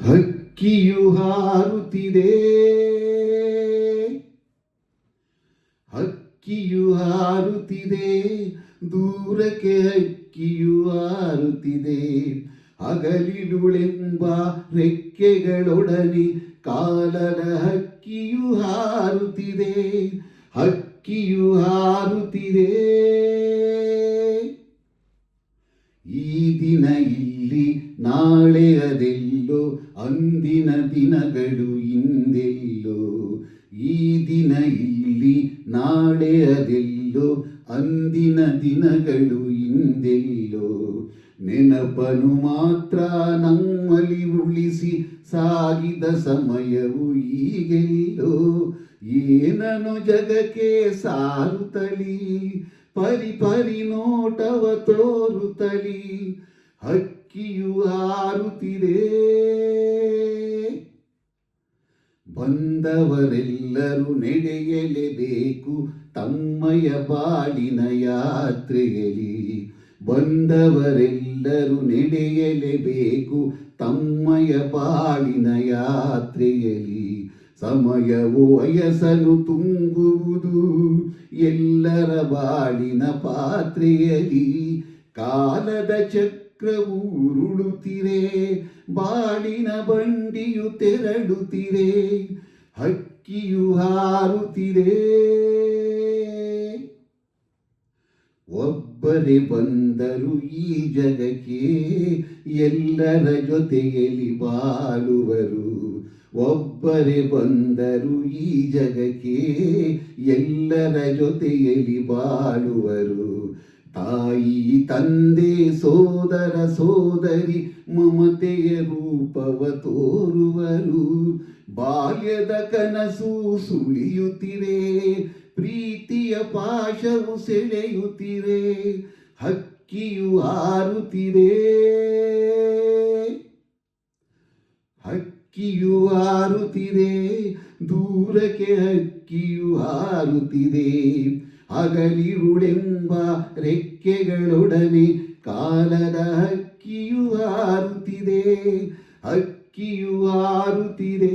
ಹಕ್ಕಿಯು ಹಾರುತ್ತಿದೆ, ಹಕ್ಕಿಯು ಹಾರುತ್ತಿದೆ, ದೂರಕ್ಕೆ ಹಕ್ಕಿಯು ಹಾರುತ್ತಿದೆ. ಹಗಲಿರುಳೆಂಬ ರೆಕ್ಕೆಗಳೊಡನೆ ಕಾಲದ ಹಕ್ಕಿಯು ಹಾರುತ್ತಿದೆ, ಹಕ್ಕಿಯು ಹಾರುತ್ತಿದೆ. ಈ ದಿನ ಇಲ್ಲಿ ನಾಳೆ ಅದೆಲ್ಲೋ, ಅಂದಿನ ದಿನಗಳು ಹಿಂದೆಲ್ಲೋ. ಈ ದಿನ ಇಲ್ಲಿ ನಾಳೆ ಅದೆಲ್ಲೋ, ಅಂದಿನ ದಿನಗಳು ಹಿಂದೆಲ್ಲೋ. ನೆನಪನು ಮಾತ್ರ ನಮ್ಮಲ್ಲಿ ಉಳಿಸಿ ಸಾಗಿದ ಸಮಯವು ಈಗೆಲ್ಲೋ. ಏನನು ಜಗಕ್ಕೆ ಸಾರುತ್ತಲಿ, ಪರಿ ಪರಿ ನೋಟವ ತೋರುತ್ತಲಿ, ಹಕ್ಕಿಯು ಹಾರುತ್ತಿದೆ. ಬಂದವರೆಲ್ಲರೂ ನಡೆಯಲೇಬೇಕು ತಮ್ಮಯ ಬಾಳಿನ ಯಾತ್ರೆಯಲ್ಲಿ. ಬಂದವರೆಲ್ಲರೂ ನಡೆಯಲೇಬೇಕು ತಮ್ಮಯ ಬಾಳಿನ ಯಾತ್ರೆಯಲ್ಲಿ. ಸಮಯವು ವಯಸ್ಸನ್ನು ತುಂಬುವುದು ಎಲ್ಲರ ಬಾಳಿನ ಪಾತ್ರೆಯಲ್ಲಿ. ಕಾಲದ ಚಕ್ರವು ಉರುಳುತ್ತಿರೆ, ಬಾಳಿನ ಬಂಡಿಯು ತೆರಳುತ್ತಿರೆ, ಹಕ್ಕಿಯು ಹಾರುತ್ತಿದೆ. ಒಬ್ಬರೇ ಬಂದರು ಈ ಜಗಕ್ಕೆ, ಎಲ್ಲರ ಜೊತೆಯಲ್ಲಿ ಬಾಳುವರು. ಒಬ್ಬರೇ ಬಂದರು ಈ ಜಗಕ್ಕೆ, ಎಲ್ಲರ ಜೊತೆಯಲ್ಲಿ ಬಾಳುವರು. ತಾಯಿ ತಂದೆ ಸೋದರ ಸೋದರಿ ಮಮತೆಯ ರೂಪವ ತೋರುವರು. ಬಾಲ್ಯದ ಕನಸು ಸುಳಿಯುತ್ತಿರೆ, ಪ್ರೀತಿಯ ಪಾಶವು ಸೆಳೆಯುತ್ತಿರೆ, ಹಕ್ಕಿಯು ಹಾರುತ್ತಿದೆ. ಹಕ್ಕಿಯು ಹಾರುತ್ತಿದೆ, ದೂರಕ್ಕೆ ಹಕ್ಕಿಯು ಹಾರುತ್ತಿದೆ. ಹಗಲಿರುಳೆಂಬ ರೆಕ್ಕೆಗಳೊಡನೆ ಕಾಲದ ಹಕ್ಕಿಯು ಹಾರುತ್ತಿದೆ, ಹಕ್ಕಿಯು ಹಾರುತ್ತಿದೆ.